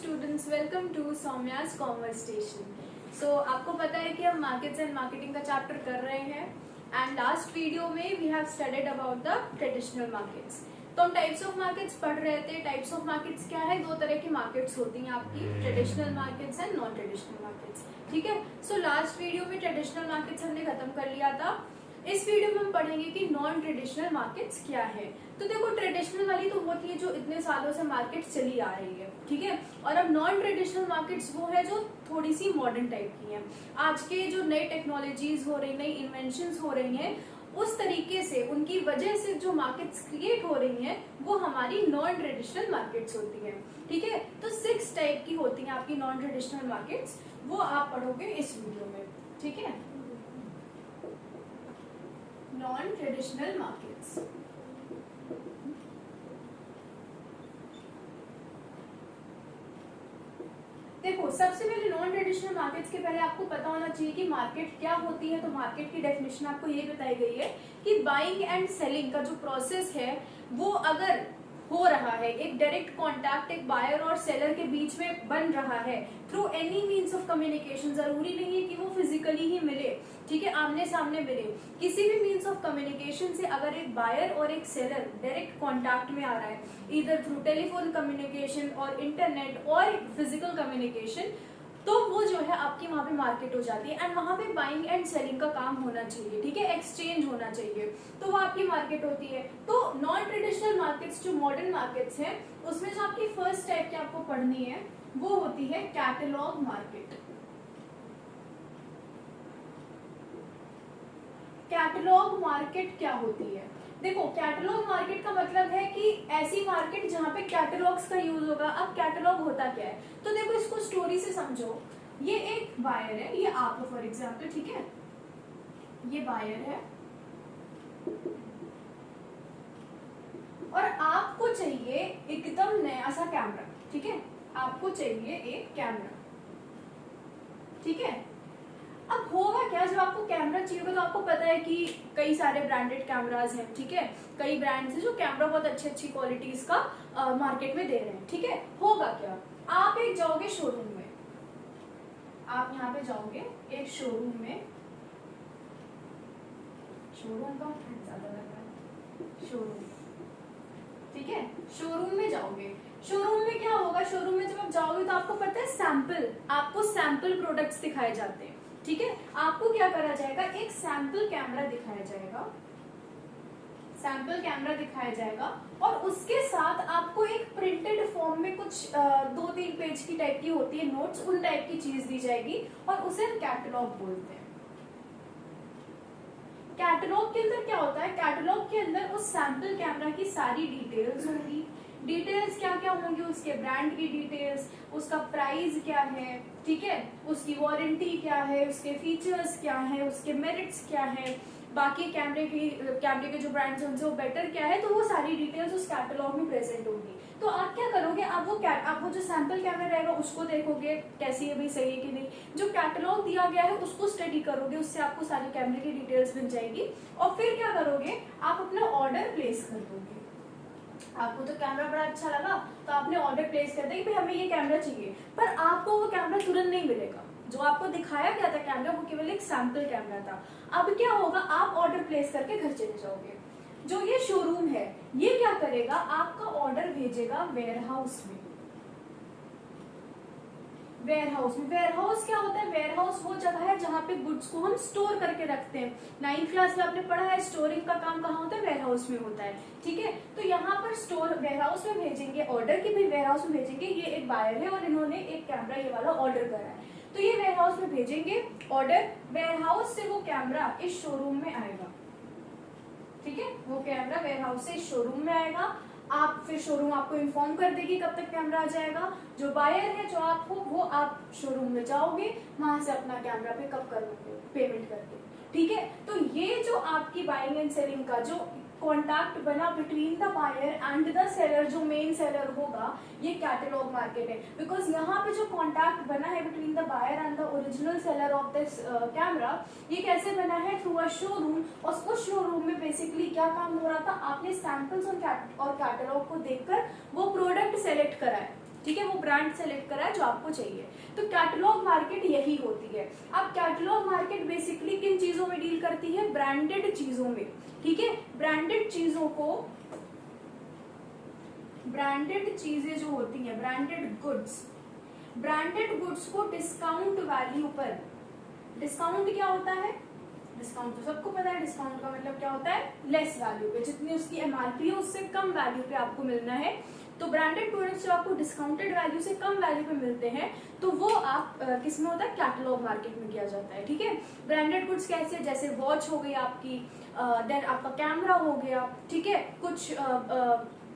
Students, welcome to Saumya's commerce station. So आपको पता है कि हम मार्केट्स एंड मार्केटिंग का चैप्टर कर रहे हैं एंड लास्ट वीडियो में we have studied about the traditional markets. तो हम टाइप्स ऑफ मार्केट्स पढ़ रहे थे। टाइप्स ऑफ मार्केट्स क्या है? दो तरह की मार्केट्स होती हैं आपकी, traditional markets and non traditional markets. ठीक है, सो लास्ट वीडियो में ट्रेडिशनल मार्केट्स हमने खत्म कर लिया था। इस वीडियो में हम पढ़ेंगे कि नॉन ट्रेडिशनल मार्केट्स क्या है। तो देखो, ट्रेडिशनल वाली तो वो थी जो इतने सालों से मार्केट चली आ रही है, ठीक है। और अब नॉन ट्रेडिशनल मार्केट्स वो है जो थोड़ी सी मॉडर्न टाइप की है। आज के जो नई टेक्नोलॉजीज हो रही, नई इन्वेंशंस हो रही हैं, उस तरीके से उनकी वजह से जो मार्केट्स क्रिएट हो रही हैं वो हमारी नॉन ट्रेडिशनल मार्केट्स होती हैं। ठीक है, तो 6 टाइप की होती हैं आपकी नॉन ट्रेडिशनल मार्केट्स, वो आप पढ़ोगे इस वीडियो में। ठीक है, नॉन ट्रेडिशनल मार्केट्स। देखो, सबसे पहले नॉन ट्रेडिशनल मार्केट्स के पहले आपको पता होना चाहिए कि मार्केट क्या होती है। तो मार्केट की डेफिनेशन आपको ये बताई गई है कि बाइंग एंड सेलिंग का जो प्रोसेस है वो अगर हो रहा है, एक डायरेक्ट कांटेक्ट एक बायर और सेलर के बीच में बन रहा है through any means of communication. जरूरी नहीं है कि वो फिजिकली ही मिले, ठीक है, आमने सामने मिले। किसी भी मीन्स ऑफ कम्युनिकेशन से अगर एक बायर और एक सेलर डायरेक्ट कांटेक्ट में आ रहा है, इधर थ्रू टेलीफोन कम्युनिकेशन और इंटरनेट और फिजिकल कम्युनिकेशन, तो वो जो है आपकी वहां पे मार्केट हो जाती है। एंड वहां पे बाइंग एंड सेलिंग का काम होना चाहिए, ठीक है, एक्सचेंज होना चाहिए, तो वो आपकी मार्केट होती है। तो नॉन ट्रेडिशनल मार्केट्स जो मॉडर्न मार्केट्स हैं, उसमें जो आपकी फर्स्ट टाइप की आपको पढ़नी है वो होती है कैटलॉग मार्केट। कैटलॉग मार्केट क्या होती है? देखो, कैटलॉग मार्केट का मतलब है कि ऐसी मार्केट जहां पे कैटलॉग्स का यूज होगा। अब कैटलॉग होता क्या है? तो देखो, इसको स्टोरी से समझो। ये एक बायर है, ये आप फॉर एग्जांपल, ठीक है, ये बायर है और आपको चाहिए एकदम नया सा कैमरा, ठीक है, आपको चाहिए एक कैमरा, ठीक है। अब होगा क्या, जब आपको कैमरा चाहिए होगा तो आपको पता है कि कई सारे ब्रांडेड कैमराज हैं, ठीक है, कई ब्रांड्स हैं जो कैमरा बहुत अच्छी क्वालिटीज का मार्केट में दे रहे हैं, ठीक है। होगा क्या, आप एक जाओगे शोरूम में, आप यहाँ पे जाओगे एक शोरूम में, शोरूम का ज्यादा लग रहा है, शोरूम, ठीक है, शोरूम में जाओगे। शोरूम में क्या होगा, शोरूम में जब आप जाओगे तो आपको पता है सैंपल, आपको सैंपल प्रोडक्ट्स दिखाए जाते हैं, ठीक है। आपको क्या करा जाएगा, एक सैंपल कैमरा दिखाया जाएगा, सैंपल कैमरा दिखाया जाएगा और उसके साथ आपको एक प्रिंटेड फॉर्म में कुछ 2-3 पेज की टाइप की होती है नोट्स, उन टाइप की चीज दी जाएगी और उसे हम कैटलॉग बोलते हैं। कैटलॉग के अंदर क्या होता है, कैटलॉग के अंदर उस सैंपल कैमरा की सारी डिटेल्स होंगी। डिटेल्स क्या क्या होंगी, उसके ब्रांड की डिटेल्स, उसका प्राइस क्या है, ठीक है, उसकी वारंटी क्या है, उसके फीचर्स क्या है, उसके मेरिट्स क्या है, बाकी कैमरे के जो ब्रांड्स हैं उनसे वो बेटर क्या है, तो वो सारी डिटेल्स उस कैटलॉग में प्रेजेंट होगी। तो आप क्या करोगे, आप वो जो सैंपल कैमरा रहेगा उसको देखोगे कैसी है, भाई सही है कि नहीं। जो कैटलॉग दिया गया है उसको स्टडी करोगे, उससे आपको सारी कैमरे की डिटेल्स मिल जाएगी और फिर क्या करोगे, आप अपना ऑर्डर प्लेस कर दोगे। आपको तो कैमरा बड़ा अच्छा लगा तो आपने ऑर्डर प्लेस कर दिया कि भाई हमें ये कैमरा चाहिए, पर आपको वो कैमरा तुरंत नहीं मिलेगा। जो आपको दिखाया गया था कैमरा वो केवल एक सैंपल कैमरा था। अब क्या होगा, आप ऑर्डर प्लेस करके घर चले जाओगे। जो ये शोरूम है ये क्या करेगा, आपका ऑर्डर भेजेगा वेयरहाउस में। वेयरहाउस में, वेयरहाउस क्या होता है, वेयरहाउस वो जगह है जहाँ पे गुड्स को हम स्टोर करके रखते हैं। 9th क्लास में आपने पढ़ा है, स्टोरिंग का काम कहाँ होता है, वेयरहाउस में होता है, ठीक है। तो यहाँ पर स्टोर वेयरहाउस में भेजेंगे ऑर्डर की, भाई वेयरहाउस में भेजेंगे, ये एक बायर है और इन्होंने एक कैमरा ये वाला ऑर्डर करा है, तो ये वेयरहाउस में भेजेंगे ऑर्डर। वेयरहाउस से वो कैमरा इस शोरूम में आएगा, ठीक है, वो कैमरा वेयरहाउस से इस शोरूम में आएगा। आप फिर शोरूम आपको इन्फॉर्म कर देगी कब तक कैमरा आ जाएगा। जो बायर है जो आप हो, वो आप शोरूम में जाओगे, वहां से अपना कैमरा पिकअप करोगे पेमेंट करके, ठीक है। तो ये जो आपकी बाइंग एंड सेलिंग का जो कॉन्टैक्ट बना between the buyer and the seller, जो मेन सेलर होगा, ये कैटलॉग मार्केट है। बिकॉज यहाँ पे जो कॉन्टैक्ट बना है between the buyer and the original seller of this camera, ये कैसे बना है, थ्रू अ शोरूम। और उस शोरूम में बेसिकली क्या काम हो रहा था, आपने सैंपल्स और कैटलॉग को देखकर वो प्रोडक्ट सेलेक्ट करा है, ठीक है, वो ब्रांड सेलेक्ट करा है जो आपको चाहिए। तो कैटलॉग मार्केट यही होती है। अब कैटलॉग मार्केट बेसिकली किन चीजों में डील करती है? ब्रांडेड चीजों में, ठीक है। ब्रांडेड चीजों को, ब्रांडेड चीजें जो होती हैं, ब्रांडेड गुड्स को डिस्काउंट वैल्यू पर, डिस्काउंट क्या होता है? डिस्काउंट तो सबको पता है, डिस्काउंट का मतलब क्या होता है? लेस वैल्यू पे, जितनी उसकी एमआरपी है उससे कम वैल्यू पे आपको मिलना है। तो ब्रांडेड प्रोडक्ट्स जो आपको डिस्काउंटेड वैल्यू से कम वैल्यू पे मिलते हैं, तो वो आप किस में होता है? कैटलॉग मार्केट में किया जाता है, ठीक है। ब्रांडेड गुड्स कैसे? जैसे वॉच हो गई आपकी, देन आपका कैमरा हो गया, ठीक है, कुछ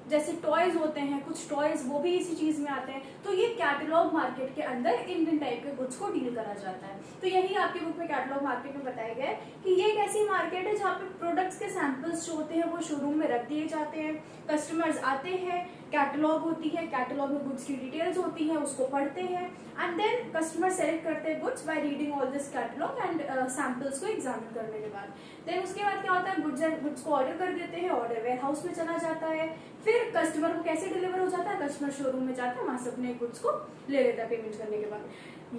जैसे टॉयज होते हैं, कुछ टॉयज वो भी इसी चीज में आते हैं। तो ये कैटलॉग मार्केट के अंदर इन टाइप के गुड्स को डील करा जाता है। तो यही आपकी बुक में कैटलॉग मार्केट में बताया गया है कि ये एक ऐसी मार्केट है जहाँ पे प्रोडक्ट्स के सैंपल्स जो होते हैं वो शोरूम में रख दिए जाते हैं, कस्टमर्स आते हैं, कैटलॉग होती है, कैटलॉग में गुड्स की डिटेल्स होती है, उसको पढ़ते हैं एंड देन कस्टमर सेलेक्ट करते हैं goods by reading all this catalogue and samples को एग्जामिन करने के बाद। देन उसके बाद क्या होता है? गुड्स को ऑर्डर कर देते हैं, ऑर्डर वेयर हाउस में चला जाता है, फिर कस्टमर को कैसे डिलीवर हो जाता है? कस्टमर शोरूम में जाता है, वहां से अपने गुड्स को ले लेता है पेमेंट करने के बाद।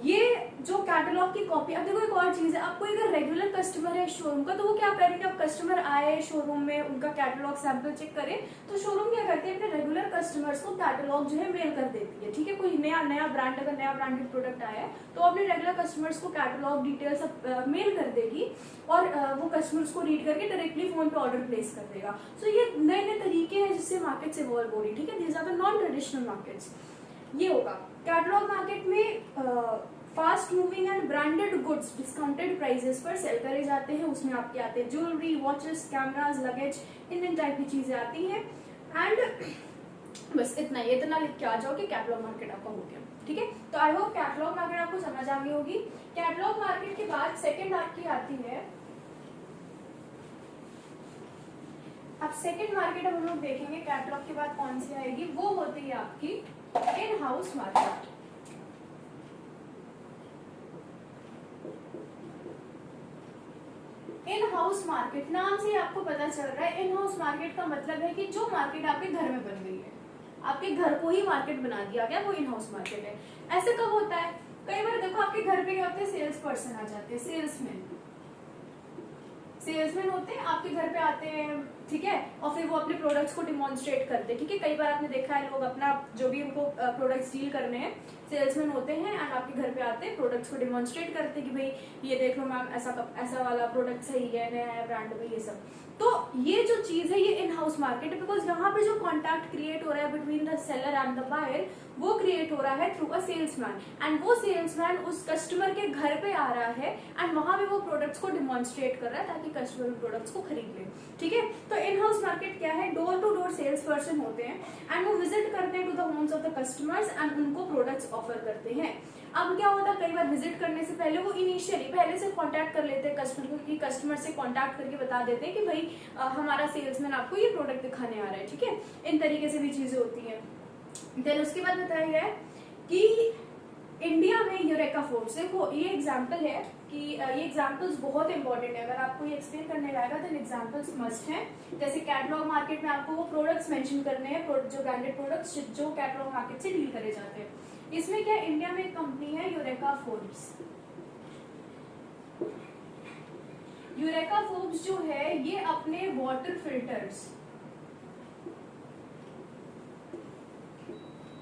ये जो कैटलॉग की कॉपी, अब देखो एक और चीज है, आपको अगर रेगुलर कस्टमर है शोरूम का, तो वो क्या करेंगे? अब कस्टमर आए शोरूम में, उनका कैटलॉग सैंपल चेक करे, तो शोरूम क्या करती है? अपने रेगुलर कस्टमर्स को कैटलॉग जो है मेल कर देती है, ठीक है। कोई नया ब्रांड, अगर नया ब्रांडेड प्रोडक्ट आया है तो अपने रेगुलर कस्टमर्स को कैटलॉग डिटेल्स मेल कर देगी और वो कस्टमर्स को रीड करके डायरेक्टली फोन पे ऑर्डर प्लेस कर देगा। सो ये नए नए तरीके हैं जिससे मार्केट्स इवॉल्व हो रही है, ठीक है। These are the non traditional markets. ये होगा कैटलॉग मार्केट में। Fast moving and branded goods discounted prices पर सेल करे जाते हैं। उसमें आपके आते हैं ज्वेलरी, वॉचेस, कैमराज, लगेज, इन टाइप की चीजें आती हैं। एंड बस इतना लिख के आ जाओ कि कैटलॉग मार्केट आपका हो गया, ठीक है। तो आई होप कैटलॉग मार्केट आपको समझ आ गई होगी। कैटलॉग मार्केट के बाद सेकेंड आपकी आती है, अब सेकेंड मार्केट हम लोग देखेंगे कैटलॉग के बाद कौन सी आएगी, वो होती है आपकी इन हाउस मार्केट। इन हाउस मार्केट नाम से आपको पता चल रहा है, इन हाउस मार्केट का मतलब है कि जो मार्केट आपके घर में बन गई है, आपके घर को ही मार्केट बना दिया गया, वो इन हाउस मार्केट है। ऐसे कब होता है? कई बार देखो आपके घर पे क्या होते हैं? सेल्स पर्सन आ जाते हैं, सेल्समैन होते हैं, आपके घर पे आते हैं, ठीक है, और फिर वो अपने प्रोडक्ट्स को डिमॉन्स्ट्रेट करते हैं, ठीक है। कई बार आपने देखा है लोग अपना जो भी उनको प्रोडक्ट्स डील करने हैं, सेल्समैन होते हैं एंड आपके घर पे आते हैं, प्रोडक्ट्स को डिमॉन्स्ट्रेट करते हैं कि भाई ये देख लो मैम, ऐसा वाला प्रोडक्ट सही है, नया है ब्रांड में, ये सब। तो ये जो चीज है ये इन हाउस मार्केट है, बिकॉज यहाँ पे जो कॉन्टैक्ट क्रिएट हो रहा है between the seller and the buyer, वो क्रिएट हो रहा है थ्रू अ सेल्समैन, एंड वो सेल्समैन उस कस्टमर के घर पे आ रहा है एंड वहां पे वो प्रोडक्ट्स को डिमॉन्स्ट्रेट कर रहा है ताकि कस्टमर उन प्रोडक्ट्स को खरीद ले, ठीक है। तो इन हाउस मार्केट क्या है? Door to door sales person होते हैं एंड वो विजिट करते हैं to the homes of the customers and उनको प्रोडक्ट्स ऑफर करते हैं। अब क्या होता है, कई बार विजिट करने से पहले वो इनिशियली पहले से कांटेक्ट कर लेते हैं कस्टमर को, कि कस्टमर से कांटेक्ट करके बता देते हैं कि भाई हमारा सेल्समैन आपको ये प्रोडक्ट दिखाने आ रहा है, ठीक है। इन तरीके से भी चीजें होती हैं। देन उसके बाद बताया गया है कि इंडिया में यूरेका फोर्ब्स, देखो ये एग्जांपल है कि ये एग्जांपल्स बहुत इंपॉर्टेंट है, अगर आपको ये एक्सप्लेन करने जाएगा तो एग्जांपल्स मस्ट हैं। जैसे कैटलॉग मार्केट में आपको वो प्रोडक्ट्स मेंशन करने हैं, जो ब्रांडेड प्रोडक्ट्स जो कैटलॉग मार्केट से डील करे जाते हैं। इसमें क्या, इंडिया में एक कंपनी है यूरेका फोर्ब्स। यूरेका फोर्ब्स जो है ये अपने वाटर फिल्टर्स,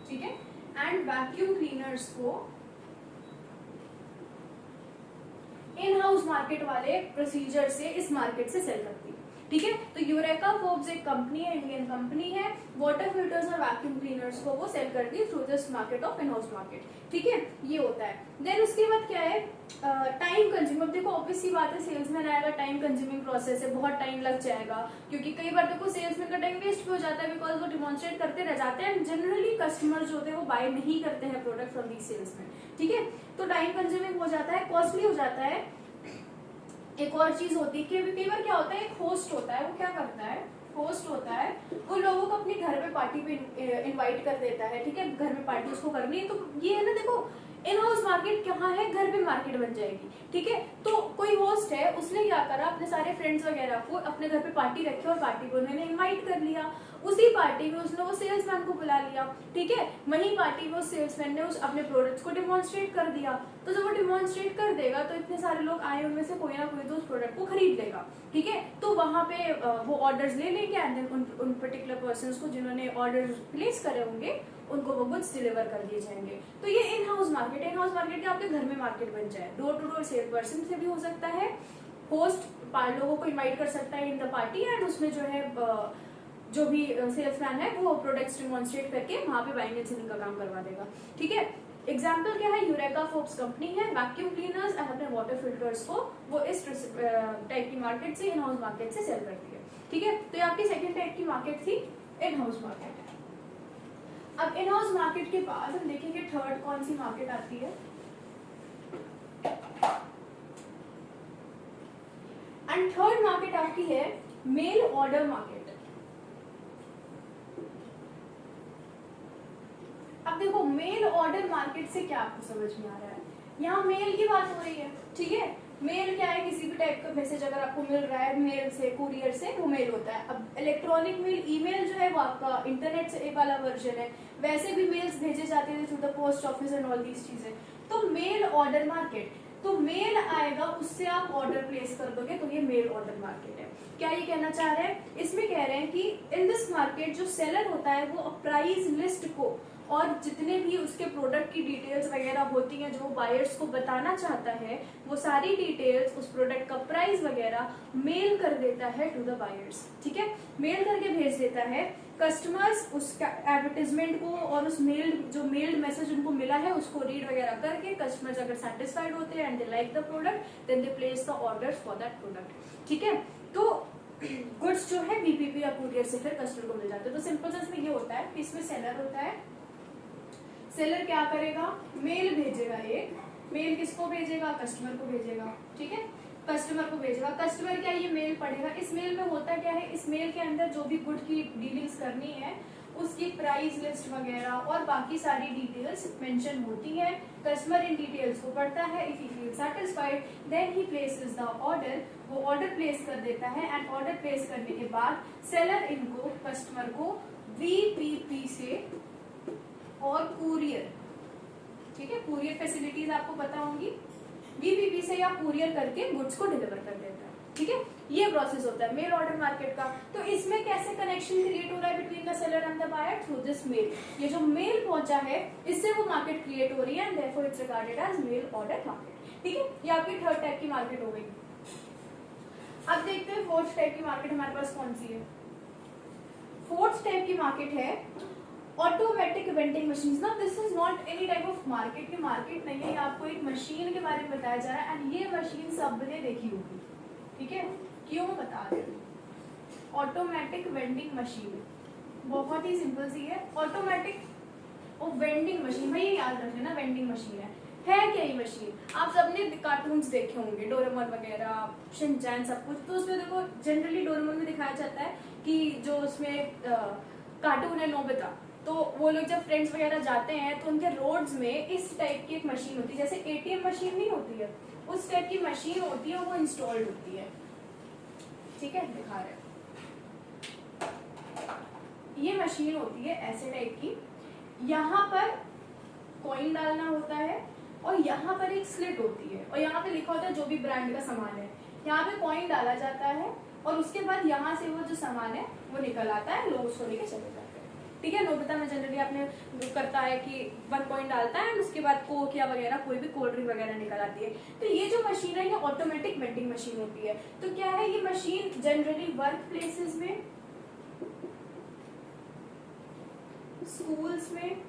ठीक है, एंड वैक्यूम क्लीनर्स को इन हाउस मार्केट वाले प्रोसीजर से इस मार्केट से सेल करती है, ठीक है। तो यूरेका फोर्ब्स एक कंपनी है, इंडियन कंपनी है, वाटर फिल्टर्स और वैक्यूम क्लीनर्स को वो सेल करती है through this market of in house market, ठीक है। ये होता है। देन उसके बाद क्या है, टाइम कंज्यूमिंग। अब देखो ऑब्वियस सी बात है, सेल्समैन आएगा, टाइम कंज्यूमिंग प्रोसेस है, बहुत टाइम लग जाएगा, क्योंकि कई बार देखो सेल्समैन का टाइम वेस्ट भी हो जाता है, बिकॉज वो डिमॉन्स्ट्रेट करते रह जाते हैं, जनरली कस्टमर जो होते हैं वो बाय नहीं करते हैं प्रोडक्ट फ्रॉम दी सेल्समैन, ठीक है। तो टाइम कंज्यूमिंग हो जाता है, कॉस्टली हो जाता है। एक और चीज होती है कि कई बार क्या होता है, एक होस्ट होता है, वो क्या करता है, होस्ट होता है, वो लोगों को अपने घर पे पार्टी पे इनवाइट कर देता है, ठीक है, घर में पार्टी उसको करनी है। तो ये है ना, देखो इन हाउस मार्केट कहाँ है, घर पे मार्केट बन जाएगी, ठीक है। तो कोई होस्ट है, उसने क्या करा, अपने सारे फ्रेंड्स वगैरह को अपने घर पे पार्टी रखी और पार्टी को उन्होंने इनवाइट कर लिया, उसी पार्टी में उसने वो सेल्समैन को बुला लिया, ठीक है, वही पार्टी में उस सेल्समैन ने उस अपने प्रोडक्ट्स को डिमॉन्स्ट्रेट कर दिया। तो जब वो डिमॉन्स्ट्रेट कर देगा तो इतने सारे लोग आए, उनमें से कोई ना कोई तो उस प्रोडक्ट को खरीद लेगा, ठीक है। तो वहां पे वो ऑर्डर्स ले लेंगे एंड देन उन पर्टिकुलर पर्संस को जिन्होंने ऑर्डर प्लेस करे होंगे उनको वो गुड्स डिलीवर कर दिए जाएंगे। तो ये इन हाउस मार्केट क्या आपके घर में मार्केट बन जाए। Door to door sale person से भी हो सकता है, होस्ट लोगों को इनवाइट कर सकता है इन द पार्टी एंड उसमें जो है जो भी सेल्समैन है वो प्रोडक्ट्स डिमॉन्स्ट्रेट करके वहां पे बाइंग एंड सेलिंग का काम करवा देगा, ठीक है। एग्जाम्पल क्या है, यूरेका फोर्ब्स कंपनी है, वैक्यूम क्लीनर्स एंड अपने वाटर फिल्टर्स को वो इस टाइप की मार्केट से, इन हाउस मार्केट से सेल करती है, ठीक है। तो ये आपकी सेकंड टाइप की मार्केट थी, इन हाउस मार्केट। अब इन हाउस मार्केट के बाद हम देखेंगे थर्ड कौन सी मार्केट आती है। एंड थर्ड मार्केट आपकी है मेल ऑर्डर मार्केट। अब देखो मेल ऑर्डर मार्केट से क्या आपको समझ में आ रहा है, यहाँ मेल की बात हो रही है, ठीक है। मेल क्या है, किसी भी टाइप का मैसेज अगर आपको मिल रहा है मेल से, कुरियर से, वो मेल होता है। अब इलेक्ट्रॉनिक मेल, ईमेल जो है वो आपका इंटरनेट से एक वाला वर्जन है, वैसे भी मेल्स भेजे जाते थे through the post office and all these चीजें। तो मेल ऑर्डर मार्केट, तो मेल आएगा उससे आप ऑर्डर प्लेस कर दोगे, तो ये मेल ऑर्डर मार्केट है। क्या ये कहना चाह रहे हैं, इसमें कह रहे हैं कि इन दिस मार्केट जो सेलर होता है वो प्राइस लिस्ट को और जितने भी उसके प्रोडक्ट की डिटेल्स वगैरह होती हैं जो बायर्स को बताना चाहता है, वो सारी डिटेल्स, उस प्रोडक्ट का प्राइस वगैरह मेल कर देता है टू द बायर्स, ठीक है। मेल करके भेज देता है। कस्टमर्स उस एडवर्टाइजमेंट को और उस जो मेल्ड मैसेज उनको मिला है उसको रीड वगैरह करके कस्टमर्स अगर सेटिस्फाइड होते हैं and they like the product then they place the orders for that product, ठीक है। तो गुड्स जो है बीपीपी या कुरियर से फिर कस्टमर को मिल जाते हैं। तो सिंपल सेंस में ये होता है कि इसमें सेलर होता है, सेलर क्या करेगा, मेल भेजेगा, एक मेल किसको भेजेगा, कस्टमर को भेजेगा, ठीक है, कस्टमर को भेजेगा। कस्टमर क्या ये मेल पढ़ेगा, इस मेल में होता क्या है, इस मेल के अंदर जो भी गुड की डीलिंग्स करनी है उसकी प्राइस लिस्ट वगैरह और बाकी सारी डिटेल्स मेंशन होती है। कस्टमर इन डिटेल्स को पढ़ता है, if he feel satisfied then he places the order, वो ऑर्डर प्लेस कर देता है एंड ऑर्डर प्लेस करने के बाद सेलर इनको कस्टमर को वीपीपी से और कुरियर, ठीक है, कुरियर फैसिलिटीज आपको पता होंगी, वीपीपी से या कुरियर करके गुड्स को डिलीवर कर देता है, ठीक है। ये प्रोसेस होता है मेल ऑर्डर मार्केट का। तो इसमें कैसे कनेक्शन क्रिएट हो रहा है between the seller and the buyer, through this mail. ये जो मेल पहुंचा है इससे वो मार्केट क्रिएट हो रही है and therefore it's regarded as mail order market, ठीक है। ये आपकी थर्ड टाइप की मार्केट हो गई। अब देखते हैं फोर्थ टाइप की मार्केट हमारे पास कौन सी है। फोर्थ टाइप की मार्केट है ऑटोमेटिक वेंडिंग मशीन। ना this is not any type of market, की मार्केट नहीं है, आपको एक मशीन के बारे में बताया जा रहा है एंड ये मशीन सबने देखी होगी, ठीक है। क्यों बता रहे हैं, ऑटोमेटिक वेंडिंग मशीन बहुत ही सिंपल सी है। ऑटोमेटिक और वेंडिंग मशीन, भाई ये याद रखना ना, वेंडिंग मशीन है क्या ये मशीन। आप सबने कार्टून्स देखे होंगे, डोरेमोन वगैरह, शिनचैन, सब कुछ। तो उसमें देखो जनरली डोरेमोन में दिखाया जाता है कि जो उसमें कार्टून है नोबिता, तो वो लोग जब फ्रेंड्स वगैरह जाते हैं तो उनके रोड्स में इस टाइप की एक मशीन होती है, जैसे एटीएम मशीन नहीं होती है, उस टाइप की मशीन होती है, वो इंस्टॉल्ड होती है, ठीक है, दिखा रहे हैं। ये मशीन होती है ऐसे टाइप की, यहाँ पर कॉइन डालना होता है और यहाँ पर एक स्लिट होती है और यहाँ पे लिखा होता है जो भी ब्रांड का सामान है। यहाँ पे कॉइन डाला जाता है और उसके बाद यहाँ से वो जो सामान है वो निकल आता है, लोग उसको लेके चले जाते हैं, ठीक है। नोबिता में जनरली आपने करता है कि 1 कॉइन डालता है और उसके बाद कोक या वगैरह कोई भी कोल्ड ड्रिंक वगैरह निकल आती है। तो ये जो मशीन है ये ऑटोमेटिक वेंडिंग मशीन होती है। तो क्या है ये मशीन, जनरली वर्क प्लेसेस में, स्कूल्स में,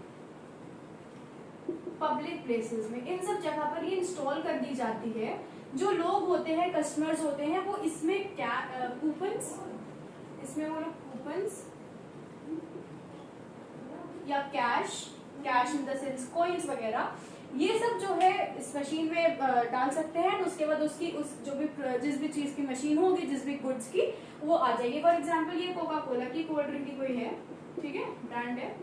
पब्लिक प्लेसेस में, इन सब जगह पर ये इंस्टॉल कर दी जाती है। जो लोग होते हैं, कस्टमर्स होते हैं, वो इसमें क्या कूपन्स, इसमें वो लोग कूपन्स या cash in the sense coins वगैरह, ये सब जो है इस मशीन में डाल सकते हैं। उसके बाद उसकी उस जो भी जिस भी चीज की मशीन होगी, जिस भी गुड्स की, वो आ जाएगी। फॉर एग्जाम्पल ये कोका कोला की कोल्ड ड्रिंक की कोई है, ठीक है, ब्रांड है,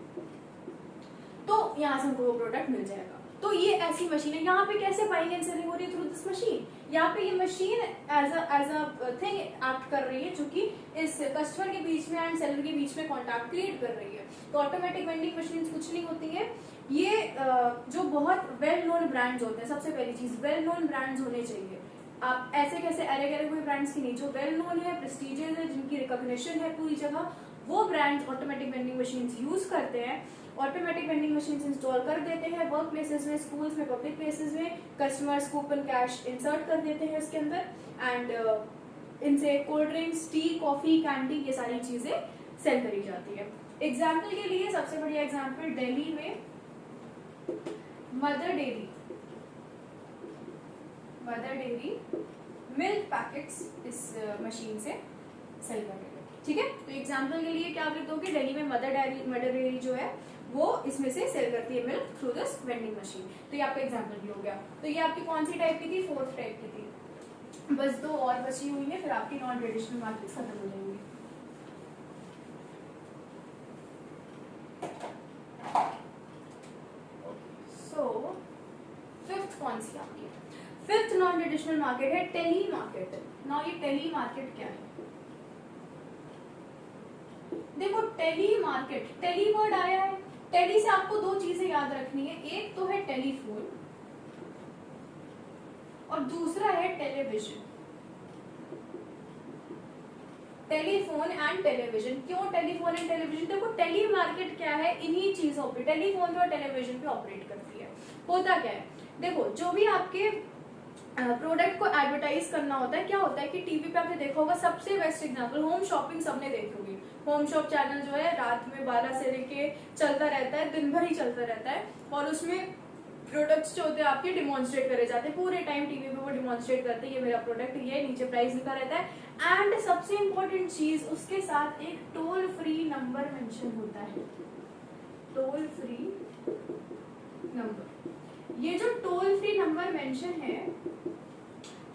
तो यहाँ से हमको वो प्रोडक्ट मिल जाएगा। तो ये ऐसी मशीन है। यहाँ पे कैसे बाइंग एंड सेलिंग हो रही है? Through this machine. यहाँ पे ये machine as a thing act कर रही है जो कि इस कस्टमर के बीच में एंड सेलर के बीच में कॉन्टैक्ट क्रिएट कर रही है। तो ऑटोमेटिक वेंडिंग मशीन कुछ नहीं होती है, ये जो बहुत वेल नोन ब्रांड्स होते हैं, सबसे पहली चीज वेल नोन ब्रांड्स होने चाहिए। आप ऐसे कैसे अलग अलग हुए ब्रांड्स की नहीं, जो वेल नोन है, प्रेस्टीजियस है, जिनकी रिकॉग्निशन है पूरी जगह, वो brands automatic vending machine use करते हैं। ऑटोमेटिक वेंडिंग मशीन इंस्टॉल कर देते हैं वर्क प्लेसेस में, स्कूल्स में, पब्लिक प्लेसेस में। कस्टमर्स कूपन कैश इंसर्ट कर देते हैं इसके अंदर एंड इनसे cold drinks, T, coffee, candy, ये सारी चीजें सेल करी जाती है। एग्जाम्पल के लिए सबसे बढ़िया एग्जाम्पल दिल्ली में मदर डेयरी मिल्क पैकेट्स इस मशीन से सेल कर रही है। ठीक है, तो एग्जाम्पल के लिए क्या लिख दोगे? दिल्ली में मदर डेयरी जो है वो इसमें से सेल करती है milk through this vending machine. तो ये आपका एग्जाम्पल भी हो गया। तो ये आपकी कौन सी टाइप की थी? 4th टाइप की थी। बस 2 और बची हुई है, फिर आपकी नॉन ट्रेडिशनल मार्केट खत्म हो जाएंगी। सो 5th कौन सी आपकी? 5th नॉन ट्रेडिशनल मार्केट है टेली मार्केट। नाउ ये टेली मार्केट क्या है? देखो टेली मार्केट, टेली वर्ड आया है, टेली से आपको 2 चीजें याद रखनी है, एक तो है टेलीफोन और दूसरा है टेलीविजन। Telephone and television. क्यों टेलीफोन एंड टेलीविजन? देखो टेली मार्केट क्या है, इन्हीं चीजों पे, टेलीफोन पे और टेलीविजन पे ऑपरेट करती है। होता क्या है, देखो जो भी आपके प्रोडक्ट को एडवर्टाइज करना होता है, क्या होता है कि टीवी पे आपने देखा होगा, सबसे बेस्ट एग्जांपल होम शॉपिंग सबने देखी होगी। होम शॉप चैनल जो है रात में 12 से लेके चलता रहता है, दिन भर ही चलता रहता है, और उसमें प्रोडक्ट्स जो होते हैं आपके डिमॉन्स्ट्रेट करे जाते हैं पूरे टाइम। टीवी पे वो डिमॉन्स्ट्रेट करते हैं ये मेरा प्रोडक्ट, ये नीचे प्राइस लिखा रहता है। एंड सबसे इंपॉर्टेंट चीज, उसके साथ एक टोल फ्री नंबर मेंशन होता है। टोल फ्री नंबर, ये जो टोल फ्री नंबर मेंशन है,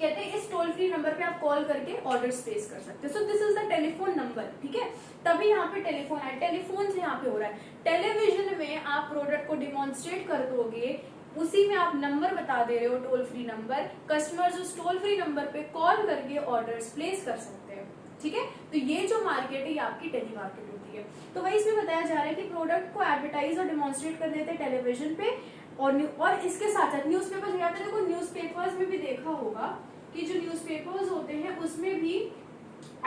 कहते हैं इस टोल फ्री नंबर पे आप कॉल करके ऑर्डर्स प्लेस कर सकते हो। So this is the telephone number. ठीक है, तभी यहाँ पे टेलीफोन है, टेलीफोन से यहाँ पे हो रहा है। टेलीविजन में आप प्रोडक्ट को डिमॉन्स्ट्रेट कर दोगे, उसी में आप नंबर बता दे रहे हो, टोल फ्री नंबर। कस्टमर्स उस टोल फ्री नंबर पे कॉल करके ऑर्डर्स प्लेस कर सकते हैं। ठीक है, तो ये जो मार्केट है ये आपकी टेली मार्केट होती है। तो वही इसमें बताया जा रहा है कि प्रोडक्ट को एडवर्टाइज और डिमॉन्स्ट्रेट कर देते हैं टेलीविजन पे, और इसके साथ साथ न्यूज़पेपर्स में आते हैं। देखो न्यूज़पेपर्स में भी देखा होगा कि जो न्यूज़पेपर्स होते हैं उसमें भी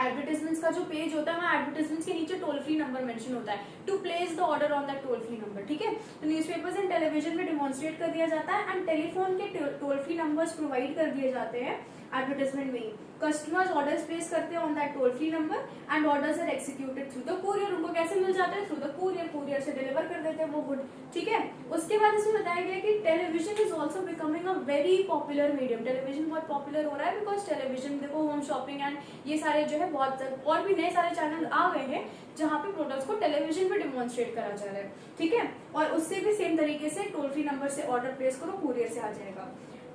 एडवर्टाइजमेंट्स का जो पेज होता है, वहाँ एडवर्टाइजमेंट्स के नीचे टोल फ्री नंबर मेंशन होता है, to place the order on that toll free number. ठीक है, तो न्यूज़पेपर्स एंड टेलीविजन में डिमॉन्स्ट्रेट कर दिया जाता है, एंड टेलीफोन के टोल फ्री नंबर्स प्रोवाइड कर दिए जाते हैं एडवर्टाइजमेंट में ही। कस्टमर्स ऑर्डर्स प्लेस करते हैं on that toll free number and orders are executed through the courier. उनको कैसे मिल जाता है? थ्रू द कुरियर, कुरियर से डिलीवर कर देते हैं वो गुड। ठीक है, उसके बाद इसमें बताया गया कि television is also becoming a very popular medium. Television बहुत पॉपुलर हो रहा है बिकॉज टेलीविजन, देखो होम शॉपिंग एंड ये सारे जो है बहुत और भी नए सारे चैनल आ गए हैं जहाँ पे प्रोडक्ट्स को टेलीविजन पे डिमॉन्स्ट्रेट करा जा रहा है। ठीक है, और उससे भी सेम तरीके से टोल फ्री नंबर से ऑर्डर प्लेस करो, कुरियर से आ जाएगा।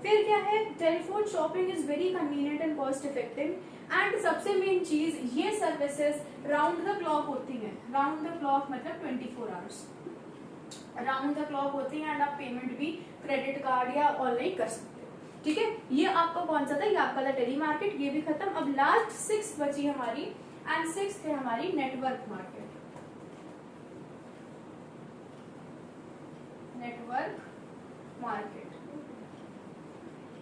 फिर क्या है, telephone shopping is very convenient and cost effective, and सबसे मेन चीज, ये सर्विसेज राउंड द क्लॉक होती है। राउंड द क्लॉक मतलब 24 आवर्स राउंड द क्लॉक होती है, एंड आप पेमेंट भी क्रेडिट कार्ड या ऑनलाइन कर सकते हो। ठीक है, ये आपका कौन सा था? ये आपका था टेली मार्केट, ये भी खत्म। अब लास्ट 6 बची हमारी, एंड 6th है हमारी network market. Network market,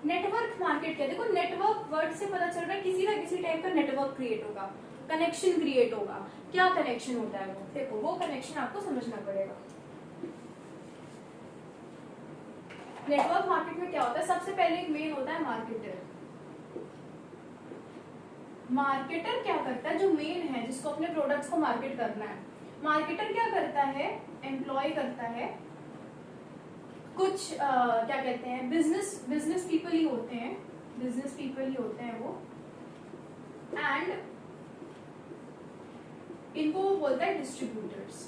network market क्या? देखो नेटवर्क वर्ड से पता चल रहा है किसी ना किसी टाइप का नेटवर्क क्रिएट होगा, कनेक्शन क्रिएट होगा। क्या कनेक्शन होता है वो? देखो वो कनेक्शन आपको समझना पड़ेगा। नेटवर्क मार्केट में क्या होता है? सबसे पहले एक मेन होता है मार्केटर। मार्केटर क्या करता है? जो मेन है, जिसको अपने प्रोडक्ट्स को मार्केट करना है, मार्केटर क्या करता है? एम्प्लॉय करता है कुछ क्या कहते हैं, बिजनेस पीपल ही होते हैं, बिजनेस पीपल ही होते हैं वो, एंड इनको वो बोलता है डिस्ट्रीब्यूटर्स।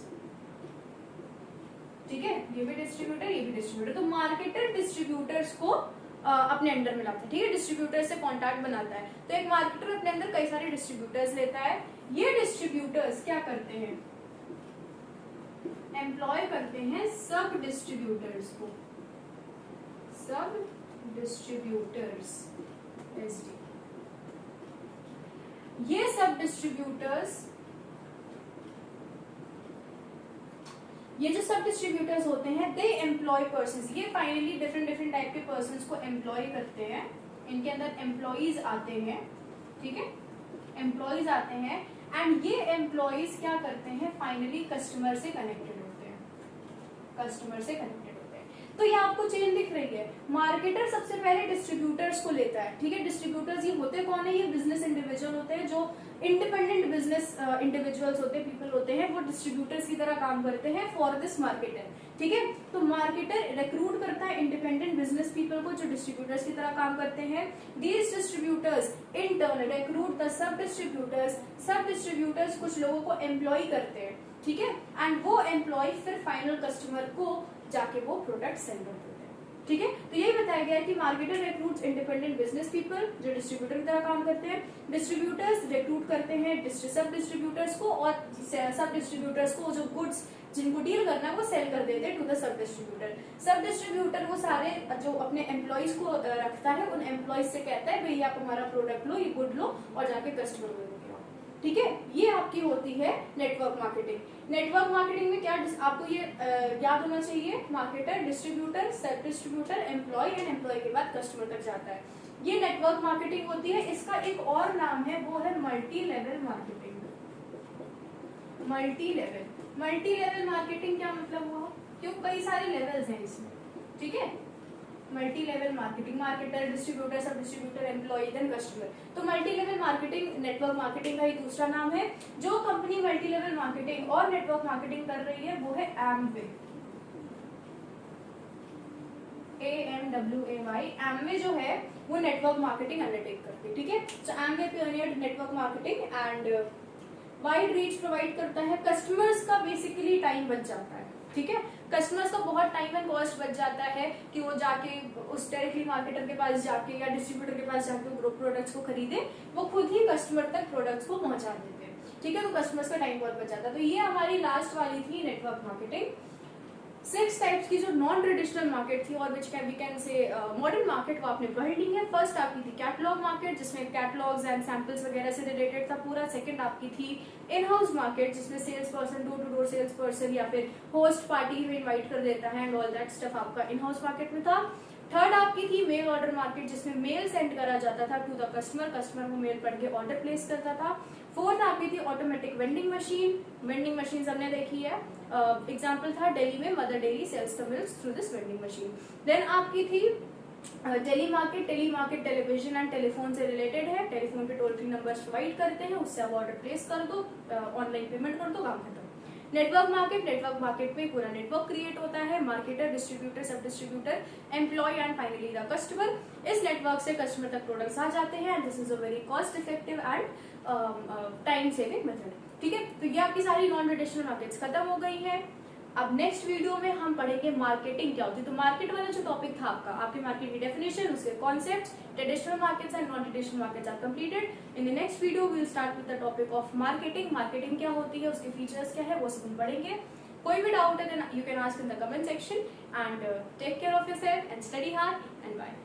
ठीक है, ये भी डिस्ट्रीब्यूटर, ये भी डिस्ट्रीब्यूटर। तो मार्केटर डिस्ट्रीब्यूटर्स को अपने अंडर में लाता है। ठीक है, डिस्ट्रीब्यूटर से कॉन्टैक्ट बनाता है। तो एक मार्केटर अपने अंदर कई सारे डिस्ट्रीब्यूटर्स लेता है। ये डिस्ट्रीब्यूटर्स क्या करते हैं? एम्प्लॉय करते हैं सब डिस्ट्रीब्यूटर्स को, सब डिस्ट्रीब्यूटर्स एसडी। ये सब डिस्ट्रीब्यूटर्स, ये जो सब डिस्ट्रीब्यूटर्स होते हैं दे एम्प्लॉय पर्सन्स, ये फाइनली डिफरेंट डिफरेंट टाइप के पर्सन्स को एम्प्लॉय करते हैं, इनके अंदर एम्प्लॉइज आते हैं, ठीक है, एम्प्लॉइज आते हैं एंड ये एम्प्लॉइज क्या करते हैं फाइनली कस्टमर से कनेक्टेड होते हैं, कस्टमर से कनेक्टेड होते हैं। तो ये आपको चेन दिख रही है, मार्केटर सबसे पहले डिस्ट्रीब्यूटर्स को लेता है, ठीक है, डिस्ट्रीब्यूटर्स ये होते कौन है, ये बिजनेस इंडिविजुअल होते हैं, जो इंडिपेंडेंट बिजनेस इंडिविजुअल्स होते हैं, पीपल होते हैं, वो डिस्ट्रीब्यूटर्स की तरह काम करते हैं फॉर दिस मार्केटर, ठीक है। तो मार्केटर रिक्रूट करता है इंडिपेंडेंट बिजनेस पीपल को जो डिस्ट्रीब्यूटर्स की तरह काम करते हैं। These distributors in turn recruit the sub distributors, सब डिस्ट्रीब्यूटर्स कुछ लोगों को एम्प्लॉय करते हैं, ठीक है, एंड वो एम्प्लॉय फिर फाइनल कस्टमर को जाके वो प्रोडक्ट सेल कर देते हैं, ठीक है। तो यही बताया गया है कि marketer recruits independent business people जो डिस्ट्रीब्यूटर की तरह काम करते हैं, डिस्ट्रीब्यूटर्स रिक्रूट करते हैं सब डिस्ट्रीब्यूटर्स को, और सब डिस्ट्रीब्यूटर्स को जो गुड्स जिनको डील करना है वो सेल कर देते हैं to the sub distributor. Sub distributor वो सारे जो अपने एम्प्लॉइज को रखता है, उन एम्प्लॉइज से कहता है भाई आप हमारा प्रोडक्ट लो, ये गुड लो और जाके कस्टमर को दो, ठीक है। ये आपकी होती है नेटवर्क मार्केटिंग। नेटवर्क मार्केटिंग में क्या आपको ये याद होना चाहिए, marketer, distributor, sub distributor, employ and employ के बाद कस्टमर तक जाता है, ये नेटवर्क मार्केटिंग होती है। इसका एक और नाम है, वो है multi level marketing. Multi level, multi level marketing क्या मतलब हुआ, क्यों कई सारे लेवल्स हैं इसमें, ठीक है। Multi level marketing, marketer, distributor, sub distributor, employ then customer. तो multi level marketing network marketing का ही दूसरा नाम है। जो कंपनी मल्टी लेवल मार्केटिंग और नेटवर्क मार्केटिंग कर रही है वो है एमवे, AMWAY। एमवे जो है वो नेटवर्क मार्केटिंग अंडरटेक करती है, ठीक है। So Amway pioneered network marketing and wide reach provide करता है। कस्टमर्स का बेसिकली टाइम बच जाता है, ठीक है, कस्टमर्स का बहुत टाइम एंड कॉस्ट बच जाता है कि वो जाके उस डायरेक्टली मार्केटर के पास जाके या डिस्ट्रीब्यूटर के पास जाके ग्रुप प्रोडक्ट्स को खरीदे, वो खुद ही कस्टमर तक प्रोडक्ट्स को पहुंचा देते हैं, ठीक है। तो कस्टमर्स का टाइम बहुत बच जाता है। तो ये हमारी लास्ट वाली थी नेटवर्क मार्केटिंग। 6 टाइप्स की जो नॉन ट्रेडिशनल मार्केट थी और which can we can say modern market, वो आपने पढ़ ली है। फर्स्ट आपकी थी कैटलॉग मार्केट जिसमें कैटलॉग्स एंड सैंपल्स वगैरह से रिलेटेड था पूरा। सेकंड आपकी थी इन हाउस मार्केट जिसमें sales person, door to door sales person या फिर होस्ट पार्टी में इन्वाइट कर देता है एंड ऑल दैट स्टफ आपका इन हाउस मार्केट में था। थर्ड आपकी थी मेल ऑर्डर मार्केट जिसमें मेल सेंड करा जाता था टू द कस्टमर, कस्टमर वो मेल पढ़ के ऑर्डर प्लेस करता था। फोर्थ आपकी थी automatic vending machine, vending machine हमने देखी है, एग्जाम्पल था दिल्ली में Mother Dairy sells the milk through this vending machine. Then आपकी थी tele market, tele market television and telephone से रिलेटेड है, टेलीफोन पे टोल फ्री नंबर्स प्रोवाइड करते हैं, उससे आप ऑर्डर प्लेस कर दो, ऑनलाइन पेमेंट कर दो, काम खत्म। नेटवर्क मार्केट, नेटवर्क मार्केट में पूरा नेटवर्क क्रिएट होता है, marketer, distributor, sub distributor, employ and finally the customer. इस नेटवर्क से कस्टमर तक प्रोडक्ट्स आ जाते हैं and this is a very cost effective and time saving method, ठीक है। तो ये आपकी सारी नॉन ट्रेडिशनल मार्केट्स खत्म हो गई है। अब नेक्स्ट वीडियो में हम पढ़ेंगे मार्केटिंग क्या होती है। तो मार्केट वाला जो टॉपिक था आपका, आपकी मार्केट की डेफिनेशन, उसके concepts, traditional markets and non traditional markets are completed. In the next video we will start with the topic of marketing. Marketing क्या होती है, उसके फीचर्स क्या है, वो सब हम पढ़ेंगे। कोई भी डाउट है then you can ask in the comment section and take care of yourself and study hard and bye.